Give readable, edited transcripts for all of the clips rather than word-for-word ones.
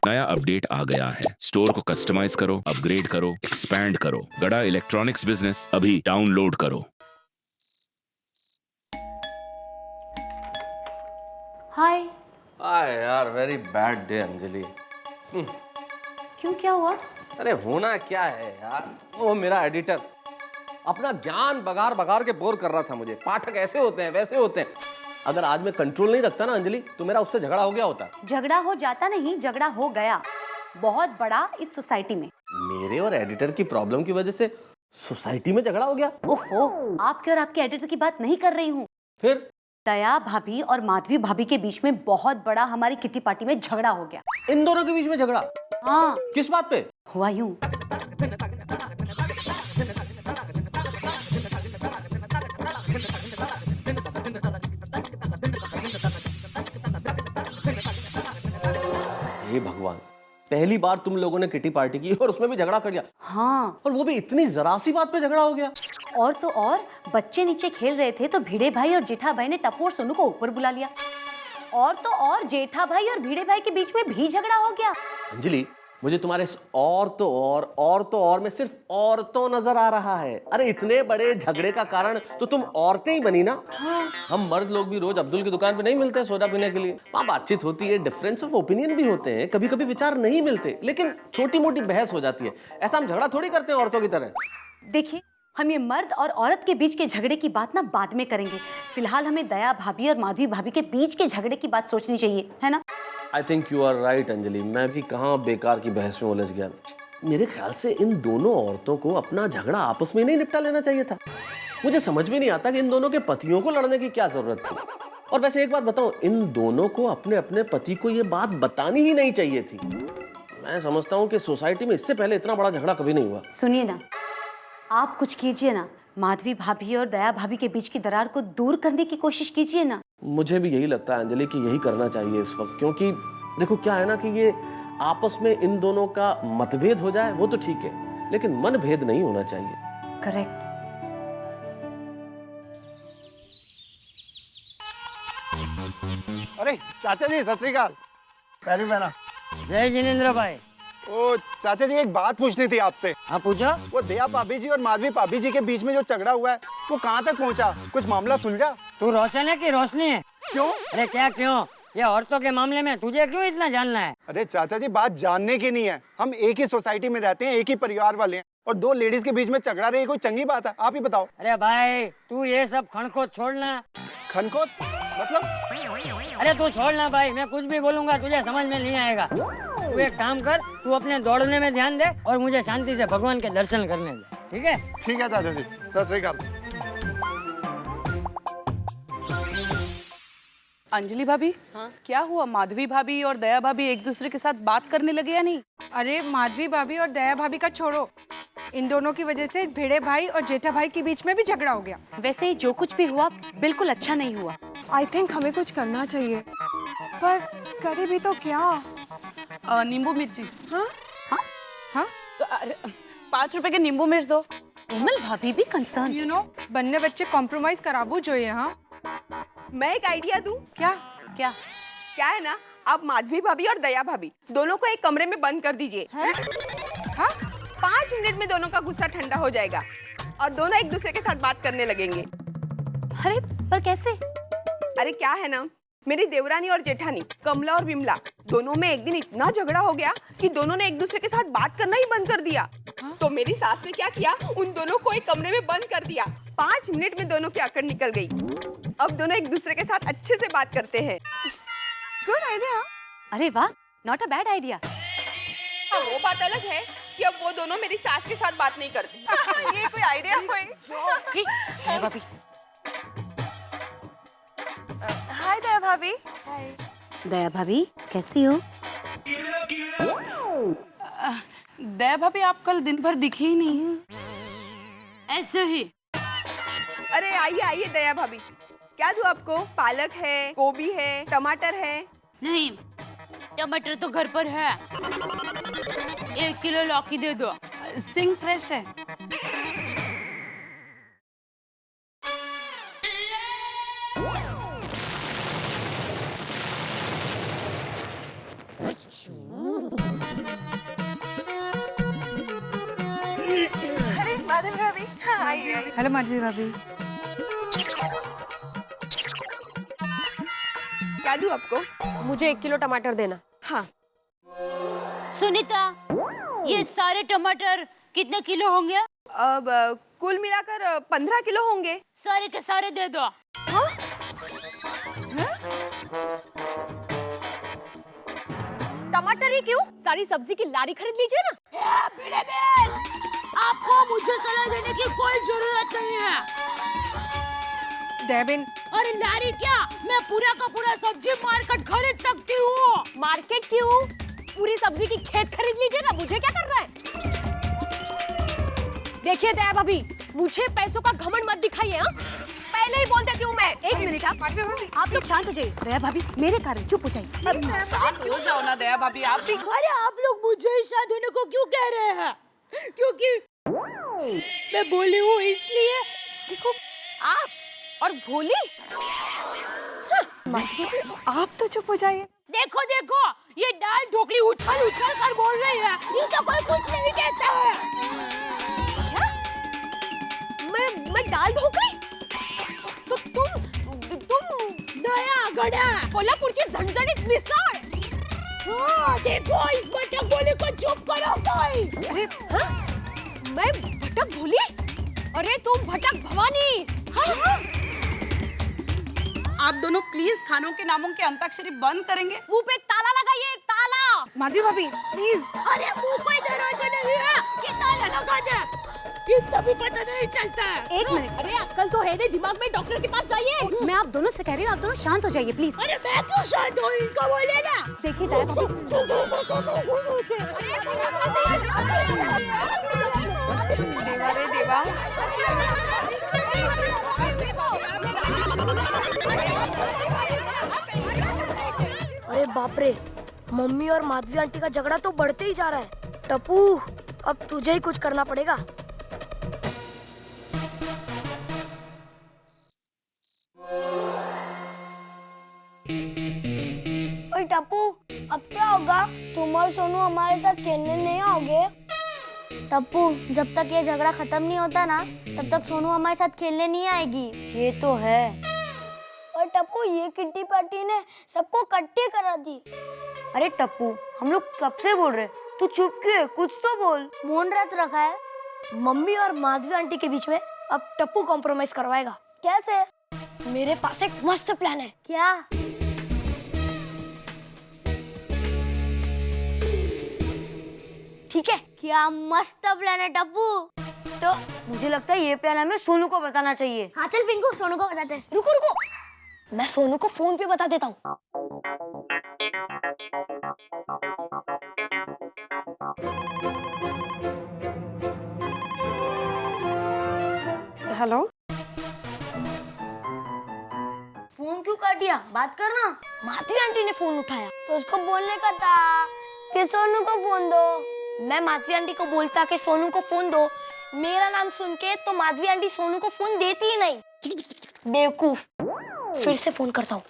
नया अपडेट आ गया है। स्टोर को कस्टमाइज करो, अपग्रेड करो, एक्सपैंड करो। गड़ा इलेक्ट्रॉनिक्स बिजनेस अभी डाउनलोड करो। हाय। हाय यार, वेरी बैड डे अंजलि। क्यों, क्या हुआ? अरे होना क्या है यार, वो मेरा एडिटर अपना ज्ञान बगार बगार के बोर कर रहा था मुझे। पाठक ऐसे होते हैं वैसे होते हैं। अगर आज मैं कंट्रोल नहीं रखता ना अंजलि, तो मेरा उससे झगड़ा हो गया होता। झगड़ा हो जाता नहीं, झगड़ा हो गया, बहुत बड़ा, इस सोसाइटी में। मेरे और एडिटर की प्रॉब्लम की वजह से सोसाइटी में झगड़ा हो गया। ओहो, आपके और आपके एडिटर की बात नहीं कर रही हूँ। फिर दया भाभी और माधवी भाभी के बीच में बहुत बड़ा हमारी किटी पार्टी में झगड़ा हो गया। इन दोनों के बीच में झगड़ा? हाँ। किस बात पे हुआ? यूं हे भगवान, पहली बार तुम लोगों ने किटी पार्टी की और उसमें भी झगड़ा कर दिया। हाँ, और वो भी इतनी जरा सी बात पे झगड़ा हो गया। और तो और, बच्चे नीचे खेल रहे थे तो भिड़े भाई और जेठा भाई ने टप्पू और सोनू को ऊपर बुला लिया। और तो और, जेठा भाई और भिड़े भाई के बीच में भी झगड़ा हो गया। अंजलि, मुझे तुम्हारे इस और तो और में सिर्फ औरतों नजर आ रहा है। अरे इतने बड़े झगड़े का कारण तो तुम औरतें ही बनी ना। हाँ। हम मर्द लोग भी रोज अब्दुल की दुकान पे नहीं मिलते हैं सोडा पीने के लिए। वहाँ बातचीत होती है, डिफरेंस ऑफ ओपिनियन भी होते हैं, कभी कभी विचार नहीं मिलते, लेकिन छोटी मोटी बहस हो जाती है। ऐसा हम झगड़ा थोड़ी करते हैं औरतों की तरह। देखिए, हम ये मर्द और औरत के बीच के झगड़े की बात ना बाद में करेंगे। फिलहाल हमें दया भाभी और माधवी भाभी के बीच के झगड़े की बात सोचनी चाहिए, है ना? I think you are right Anjali. मैं भी कहाँ बेकार की बहस में उलझ गया। मेरे ख्याल से इन दोनों औरतों को अपना झगड़ा आपस में नहीं निपटा लेना चाहिए था। मुझे समझ में नहीं आता कि इन दोनों के पतियों को लड़ने की क्या जरूरत थी। और वैसे एक बात बताओ, इन दोनों को अपने अपने पति को ये बात बतानी ही नहीं चाहिए थी। मैं समझता हूँ कि सोसाइटी में इससे पहले इतना बड़ा झगड़ा कभी नहीं हुआ। सुनिए ना, आप कुछ कीजिए ना, माधवी भाभी और दया भाभी के बीच की दरार को दूर करने की कोशिश कीजिए ना। मुझे भी यही लगता है अंजलि कि यही करना चाहिए इस वक्त, क्योंकि देखो क्या है ना कि ये आपस में इन दोनों का मतभेद हो जाए वो तो ठीक है, लेकिन मनभेद नहीं होना चाहिए। करेक्ट। अरे चाचा जी, सत श्री अकाल। पैरी पहना। जय जिनेंद्र भाई। ओ चाचा जी, एक बात पूछनी थी आपसे। हाँ पूछो। वो दया भाभी जी और माधवी भाभी जी के बीच में जो झगड़ा हुआ है, वो कहाँ तक पहुँचा? कुछ मामला सुलझा? तू रोशन है कि रोशनी है? क्यों? अरे क्या क्यों, ये औरतों के मामले में तुझे क्यों इतना जानना है? अरे चाचा जी, बात जानने की नहीं है। हम एक ही सोसाइटी में रहते हैं, एक ही परिवार वाले हैं, और दो लेडीज के बीच में झगड़ा रही, कोई चंगी बात है? आप ही बताओ। अरे भाई, तू ये सब खनखोत छोड़ना। खनखोत मतलब? अरे तू छोड़ना भाई, मैं कुछ भी बोलूंगा तुझे समझ में नहीं आएगा। तू एक काम कर, तू अपने दौड़ने में ध्यान दे और मुझे शांति से भगवान के दर्शन करने दे, ठीक है? ठीक है चाचा जी, सत श्री अकाल। अंजलि भाभी, हाँ? क्या हुआ? माधवी भाभी और दया भाभी एक दूसरे के साथ बात करने लगे या नहीं? अरे माधवी भाभी और दया भाभी का छोड़ो, इन दोनों की वजह से भिड़े भाई और जेठा भाई के बीच में भी झगड़ा हो गया। वैसे ही जो कुछ भी हुआ बिल्कुल अच्छा नहीं हुआ। आई थिंक हमें कुछ करना चाहिए, पर करे भी तो क्या? नींबू मिर्ची। हाँ हाँ हाँ, तो 5 रुपए के नींबू मिर्च दो। कोमल भाभी भी कंसर्न। यू नो, बन्ने बच्चे कॉम्प्रोमाइज कराबू जो ये। हाँ, मैं एक आइडिया दूं? क्या क्या? क्या है ना, आप माधवी भाभी और दया भाभी दोनों को एक कमरे में बंद कर दीजिए। हाँ, 5 मिनट में दोनों का गुस्सा ठंडा हो जाएगा और दोनों एक दूसरे के साथ बात करने लगेंगे। अरे पर कैसे? अरे क्या है ना, मेरी देवरानी और जेठानी कमला और विमला दोनों में एक दिन इतना झगड़ा हो गया कि दोनों ने एक दूसरे के साथ बात करना ही बंद कर दिया। तो मेरी सास ने क्या किया, उन दोनों को एक कमरे में बंद कर दिया। 5 मिनट में दोनों की अकड़ निकल गई। अब दोनों एक दूसरे के साथ अच्छे से बात करते हैं। Good idea. अरे वाह, नॉट अ बैड आइडिया। वो बात अलग है कि अब वो दोनों मेरी सास के साथ बात नहीं करते। ये कोई आइडिया कोई? दया भाभी। हाय दया भाभी। दया भाभी कैसी हो? दया भाभी, आप कल दिन भर दिखे ही नहीं। ऐसे ही। अरे आइए आइए दया भाभी, क्या दूं आपको? पालक है, गोभी है, टमाटर है। नहीं, टमाटर तो घर पर है। 1 किलो लौकी दे दो। सिंग फ्रेश है। माधवी भाभी। हेलो माधवी भाभी। क्या दूं आपको? मुझे 1 किलो टमाटर देना। हाँ। सुनीता, ये सारे टमाटर कितने किलो होंगे? अब कुल मिलाकर 15 किलो होंगे। सारे के सारे दे दो। हाँ? टमाटर ही क्यों? सारी सब्जी की लारी खरीद लीजिए ना। भिड़े बहन, आपको मुझे सलाह देने की कोई जरूरत नहीं है। देबिन, अरे लारी क्या, मैं पूरा का पूरा सब्जी मार्केट खरीद सकती हूँ। मार्केट क्यों? पूरी सब्जी की खेत खरीद लीजिए ना, मुझे क्या करना है? देखिए दया भाभी, मुझे पैसों का घमंड मत दिखाइए। हाँ? पहले ही बोल देती हूँ मैं। एक मिनट आप लोग शांत हो जाइए। दया भाभी मेरे कारण चुप हो जाइए। शांत हो जाओ ना दया भाभी, आप भी। अरे आप लोग मुझे ही शांत होने को क्यों कह रहे हैं? क्योंकि मैं बोली हूँ इसलिए। देखो आप और भोली। आप तो चुप हो जाइए। देखो देखो, ये दाल ढोकली उछल उछल कर बोल रही है। इसे कोई कुछ नहीं कहता है। क्या? मैं दाल ढोकली? तो तुम नया गधा कोल्हापुरची झणझणीत मिसळ। हाँ, देखो इस भटक बोली को चुप करो कोई। अरे हाँ? मैं भटक भोली? अरे तुम भटक भवानी। हाँ? आप दोनों प्लीज खानों के नामों के अंताक्षरी बंद करेंगे? मुंह पे ताला लगाइए, ताला। माधवी भाभी प्लीज। अरे मुंह कोई दरवाजा नहीं है कि ताला लगा दे। इतना भी पता नहीं चलता है। एक मिनट, अरे अक्कल तो है नहीं दिमाग में, डॉक्टर के पास जाइए। मैं आप दोनों से कह रही हूँ, आप दोनों शांत हो जाइए प्लीज। अरे मैं क्यों शांत हूँ? इनको बोले ना। देखिए दया भाभी, देवा रे देवा। अरे बाप रे, मम्मी और माधवी आंटी का झगड़ा तो बढ़ते ही जा रहा है। टप्पू, अब तुझे ही कुछ करना पड़ेगा। ओए टप्पू, अब क्या होगा? तुम और सोनू हमारे साथ खेलने नहीं आओगे? टप्पू, जब तक ये झगड़ा खत्म नहीं होता ना, तब तक सोनू हमारे साथ खेलने नहीं आएगी। ये तो है। और टप्पू, ये किट्टी पार्टी ने सबको इकट्ठे करा दी। अरे टप्पू, हम लोग कब से बोल रहे, तू चुप क्यों है? कुछ तो बोल। मौन व्रत रखा है। मम्मी और माधवी आंटी के बीच में अब टप्पू कॉम्प्रोमाइज करवाएगा। कैसे? मेरे पास एक मस्त प्लान है। क्या? ठीक है। क्या मस्त प्लान है टप्पू? तो मुझे लगता है ये प्लान हमें सोनू को बताना चाहिए। हाँ चल पिंकू, सोनू को बताते हैं। रुको रुको, मैं सोनू को फोन पे बता देता हूँ। हेलो, फोन क्यों काट दिया? बात करना। माधवी आंटी ने फोन उठाया तो उसको बोलने का था कि सोनू को फोन दो। मैं माधवी आंटी को बोलता कि सोनू को फोन दो, मेरा नाम सुन के तो माधवी आंटी सोनू को फोन देती ही नहीं। बेवकूफ। फिर से फोन करता हूँ।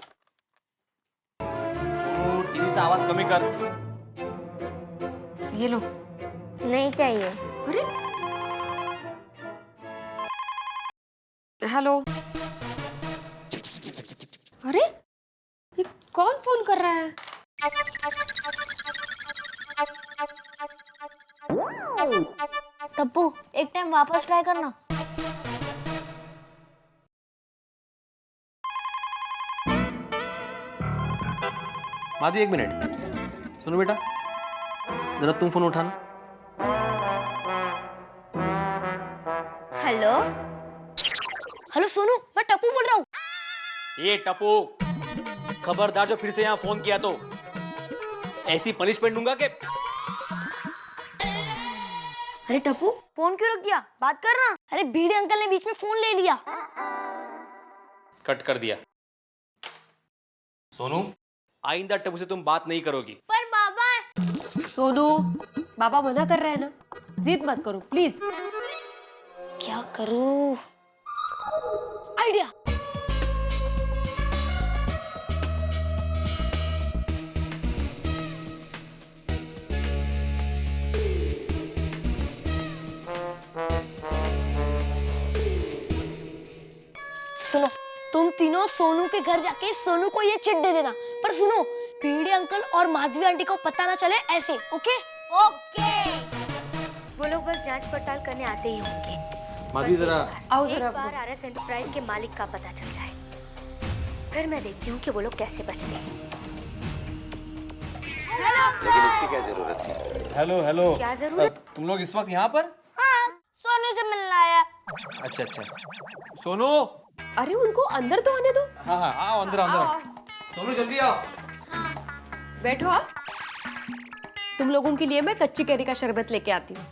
टीवी से आवाज कमी कर। ये लो। नहीं चाहिए। अरे हेलो। अरे ये कौन फोन कर रहा है? टप्पू, एक टाइम वापस ट्राई करना। माधवी 1 मिनट सुनो बेटा, जरा तुम फोन उठाना। हेलो हेलो सोनू, मैं टप्पू बोल रहा हूँ। ये टप्पू, खबरदार जो फिर से यहाँ फोन किया तो ऐसी पनिशमेंट दूंगा कि। अरे टप्पू, फोन क्यों रख दिया? बात करना। अरे भीड़े अंकल ने बीच में फोन ले लिया। कट कर दिया। सोनू, आइंदा टप्पू से तुम बात नहीं करोगी। पर बाबा। सोनू, बाबा मना कर रहे हैं ना, जिद मत करो प्लीज। क्या करूं? आइडिया। तुम तीनों सोनू के घर जाके सोनू को ये चिट दे देना, पर सुनो भिड़े अंकल और माधवी आंटी को पता ना चले ऐसे। Okay okay. वो लोग बस जांच पड़ताल करने आते ही होंगे। माधवी जरा आओ जरा। एक बार आरएस एंटरप्राइज के मालिक का पता चल जाए, फिर मैं देखती हूँ कि वो लोग कैसे बचते हैं। लेकिन इसकी क्या जरूरत है? Hello hello. क्या जरूरत? तुम लोग इस वक्त यहाँ पर? हाँ, सोनू से मिलना आया। अच्छा अच्छा। सोनू। अरे उनको अंदर तो आने दो। हाँ हाँ आओ अंदर अंदर। सोनू जल्दी आओ। बैठो आप। तुम लोगों के लिए मैं कच्ची कैरी का शरबत लेके आती हूँ।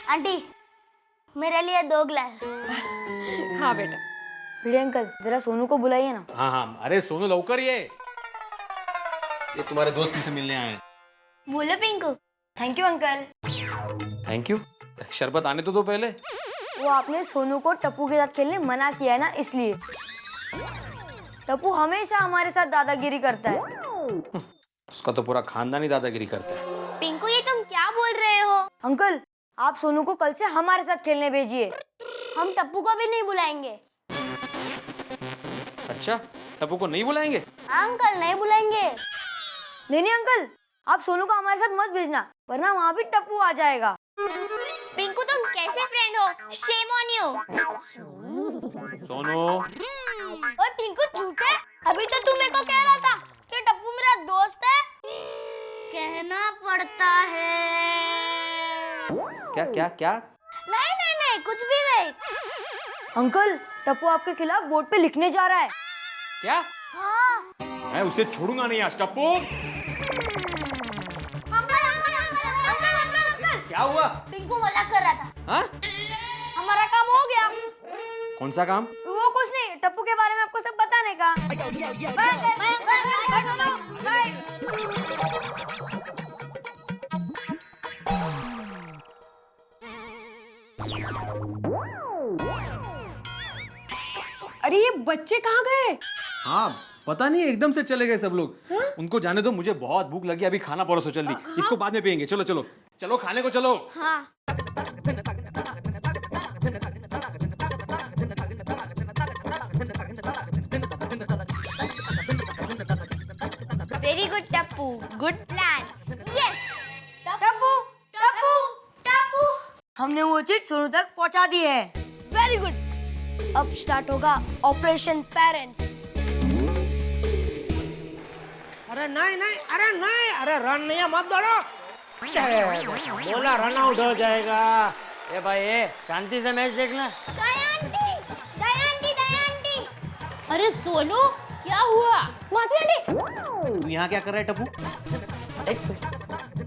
आंटी मेरे लिए 2 गिलास। हाँ बेटा। भिड़े अंकल जरा सोनू को बुलाइए ना। हाँ हाँ अरे सोनू लवकर ये तुम्हारे दोस्त तुमसे मिलने आए हैं। बोलो Pinku. Thank you uncle. Thank you. शरबत आने तो दो पहले। वो आपने सोनू को टप्पू के साथ खेलने मना किया है ना, इसलिए। टप्पू हमेशा हमारे साथ दादागिरी करता है। उसका तो पूरा खानदान ही दादागिरी करता है। पिंकू ये तुम क्या बोल रहे हो? अंकल आप सोनू को कल से हमारे साथ खेलने भेजिए। हम टप्पू को भी नहीं बुलाएंगे। अच्छा टप्पू को नहीं बुलाएंगे? अंकल नहीं बुलाएंगे। नहीं अंकल आप सोनू को हमारे साथ मत भेजना, वरना वहाँ भी टप्पू आ जाएगा। पिंकू तुम कैसे फ्रेंड हो? Shame on you. सोनू। ओए पिंकू झूठे, अभी तो तू मेरे को कह रहा था कि टप्पू मेरा दोस्त है। कहना पड़ता है। क्या क्या क्या? नहीं नहीं नहीं कुछ भी नहीं। अंकल टप्पू आपके खिलाफ बोर्ड पे लिखने जा रहा है। क्या? हाँ। मैं उसे छोड़ूंगा नहीं आज टप्पू। क्या हुआ? पिंकू मजाक कर रहा था। हाँ? हमारा काम हो गया। कौन सा काम? वो कुछ नहीं, टप्पू के बारे में आपको सब बताने का। अरे ये बच्चे कहाँ गए? हाँ पता नहीं एकदम से चले गए सब लोग। हाँ? उनको जाने दो, मुझे बहुत भूख लगी, अभी खाना परोसो जल्दी। हाँ? इसको बाद में पियेंगे। चलो चलो चलो खाने को चलो। हाँ। Very good Tappu, good plan. Yes Tappu Tappu Tappu. हमने वो चिट सोनू तक पहुंचा दी है। Very good. अब स्टार्ट होगा ऑपरेशन पेरेंट्स। अरे नहीं नहीं, अरे नहीं, अरे रन नहीं है, मत दौड़ो। बोला रन आउट हो जाएगा। ए भाई ए शांति से मैच देखना। अरे सोनू क्या हुआ? माधवी आंटी तू यहाँ क्या कर रहा है टप्पू?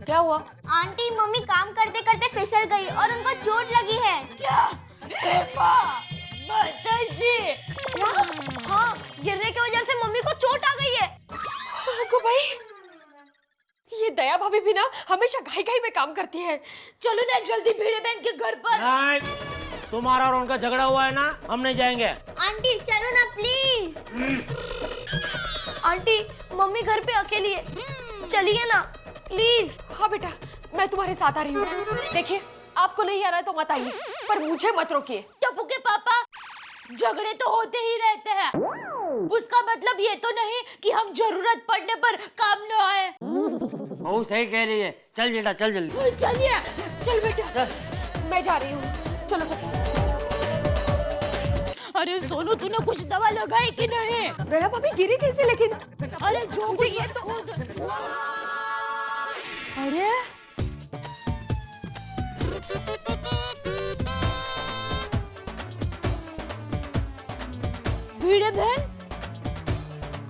क्या हुआ? आंटी मम्मी काम करते करते फिसल गई और उनको चोट लगी है। क्या? हाँ गिरने की वजह से मम्मी को चोट आ गई है। को भाई ये दया भाभी भी ना हमेशा घाई घाई में काम करती है। चलो ना जल्दी भिड़े बहन के घर पर। नहीं, तुम्हारा और उनका झगड़ा हुआ है ना, हम नहीं जाएंगे। आंटी चलो ना प्लीज। आंटी मम्मी घर पे अकेली है, चलिए ना प्लीज। हाँ बेटा मैं तुम्हारे साथ आ रही हूँ। देखिए आपको नहीं आ रहा है तो मत आइए, पर मुझे मत रोकिए। टप्पू के पापा झगड़े तो होते ही रहते हैं, उसका मतलब ये तो नहीं कि हम जरूरत पड़ने पर काम न आए। वो सही कह रही है। चल बेटा चल जल्दी। चलिए चल बेटा। चल। मैं जा रही हूँ, चलो। अरे सोनू तूने कुछ दवा लगाई कि नहीं? दया भाभी गिरी कैसे? लेकिन अरे जो मुझे ये तो अरे भिड़े बहन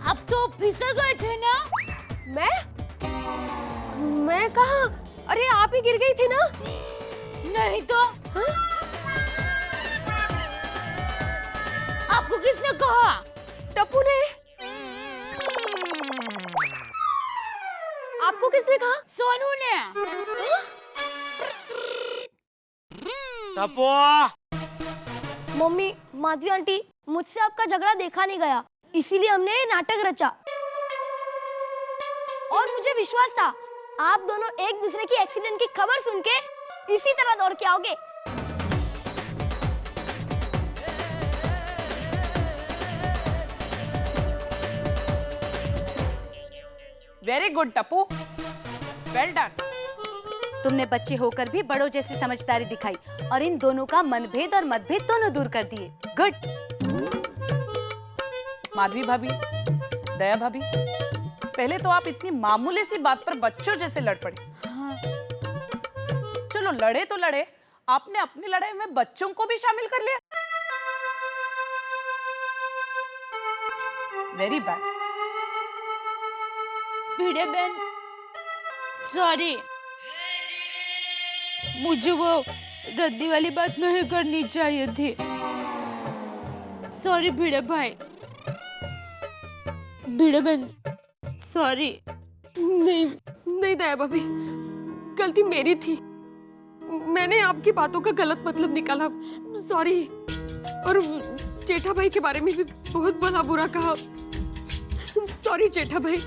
अब तो फिसल गए थे ना? मैं कहा? अरे आप ही गिर गई थी ना? नहीं तो। हाँ? आपको किसने कहा? टप्पू ने। आपको किसने कहा? सोनू ने। टप्पू। मम्मी माधवी आंटी मुझसे आपका झगड़ा देखा नहीं गया, इसीलिए हमने ये नाटक रचा। और मुझे विश्वास था आप दोनों एक दूसरे की एक्सीडेंट की खबर सुन के इसी तरह दौड़ के आओगे। Very good Tappu, well done. तुमने बच्चे होकर भी बड़ों जैसी समझदारी दिखाई और इन दोनों का मनभेद और मतभेद दोनों दूर कर दिए। गुड। माधवी भाभी, दया भाभी, पहले तो आप इतनी मामूली सी बात पर बच्चों जैसे लड़ पड़े। हाँ। चलो लड़े तो लड़े, आपने अपनी लड़ाई में बच्चों को भी शामिल कर लिया। Very bad. भिड़े बहन, सॉरी, मुझे वो रद्दी वाली बात नहीं करनी चाहिए थी। सॉरी भिड़े भाई। भिड़े बहन, सॉरी। नहीं नहीं दया भाभी, गलती मेरी थी। मैंने आपकी बातों का गलत मतलब निकाला, सॉरी। और जेठा भाई के बारे में भी बहुत भला बुरा कहा, सॉरी जेठा भाई,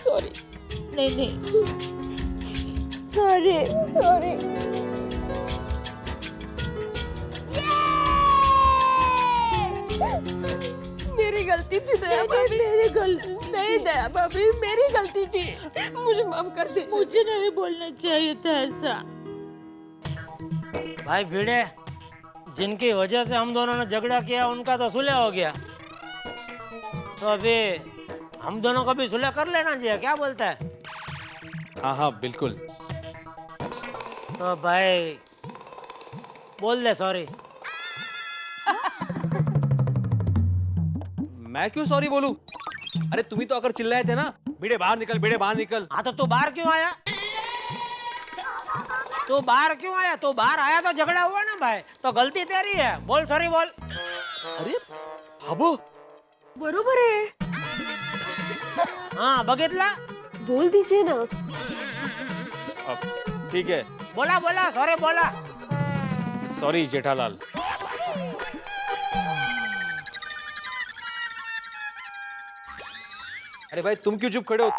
सॉरी। नहीं नहीं, सॉरी सॉरी। मेरी गलती थी दया भाभी, मेरी गलती नहीं दया भाभी, मेरी गलती थी, मुझे माफ कर दीजिए। मुझे नहीं बोलना चाहिए था ऐसा। भाई भिड़े, जिनकी वजह से हम दोनों ने झगड़ा किया उनका तो सुलह हो गया, तो अभी हम दोनों को भी सुलह कर लेना चाहिए, क्या बोलता है? हाँ हाँ बिल्कुल। तो भाई बोल दे सॉरी। मैं क्यों सॉरी बोलूं? अरे तुम ही तो अगर चिल्लाए थे ना, भिड़े बाहर निकल, भिड़े बाहर निकल। हाँ तो तू बाहर क्यों आया? तू बाहर क्यों आया? तू बाहर आया तो झगड़ा हुआ ना भाई, तो गलती तेरी है, बोल सॉरी बोल। अरे बाबू, बरोबर है। हाँ बघितला, बोल दीजिए ना। ठीक है, बोला बोला, सॉरी बोला। सॉरी जेठालाल। अरे भाई तुम क्यों चुप खड़े हो?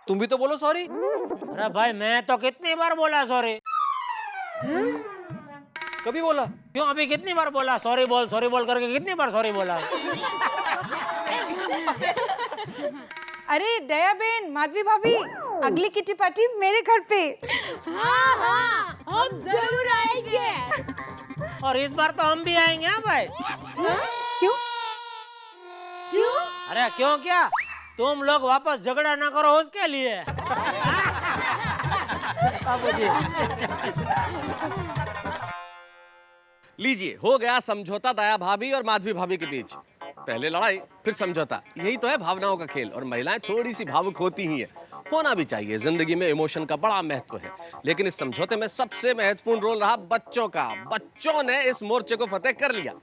तुम भी तो बोलो सॉरी। अरे भाई मैं तो कितनी बार बोला सॉरी। कभी बोला? क्यों अभी कितनी बार बोला सॉरी बोल करके कितनी बार सॉरी बोला? अरे दया बहन, माधवी भाभी, अगली किटी पार्टी मेरे घर पे। हाँ हाँ, हम जरूर आएंगे। और इस बार तो हम भी आएंगे। हाँ भाई। क्यों? क्यों? अरे क्यों क्या? तुम लोग वापस झगड़ा ना करो उसके लिए। लीजिए, हो गया समझौता दया भाभी और माधवी भाभी के बीच। पहले लड़ाई फिर समझौता, यही तो है भावनाओं का खेल। और महिलाएं थोड़ी सी भावुक होती ही है, होना भी चाहिए, जिंदगी में इमोशन का बड़ा महत्व है। लेकिन इस समझौते में सबसे महत्वपूर्ण रोल रहा बच्चों का। बच्चों ने इस मोर्चे को फतेह कर लिया।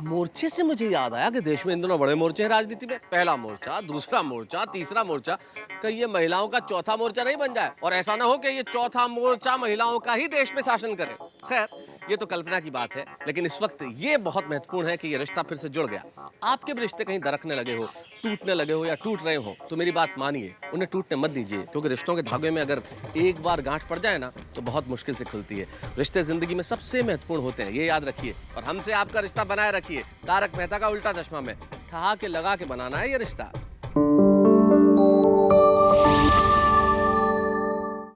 मोर्चे से मुझे याद आया कि देश में इन दोनों बड़े मोर्चे हैं राजनीति में। पहला मोर्चा, दूसरा मोर्चा, तीसरा मोर्चा। कहीं ये महिलाओं का चौथा मोर्चा नहीं बन जाए, और ऐसा ना हो कि ये चौथा मोर्चा महिलाओं का ही देश में शासन करे। खैर ये तो कल्पना की बात है, लेकिन इस वक्त ये बहुत महत्वपूर्ण है कि ये रिश्ता फिर से जुड़ गया। आपके भी रिश्ते कहीं दरकने लगे हो, टूटने लगे हो या टूट रहे हो, तो मेरी बात मानिए, उन्हें टूटने मत दीजिए। क्योंकि रिश्तों के धागे में अगर एक बार गांठ पड़ जाए ना, तो बहुत मुश्किल से खुलती है। रिश्ते जिंदगी में सबसे महत्वपूर्ण होते हैं, ये याद रखिए। और हमसे आपका रिश्ता बनाए रखिए। तारक मेहता का उल्टा चश्मा में ठहा के लगा के बनाना है ये रिश्ता।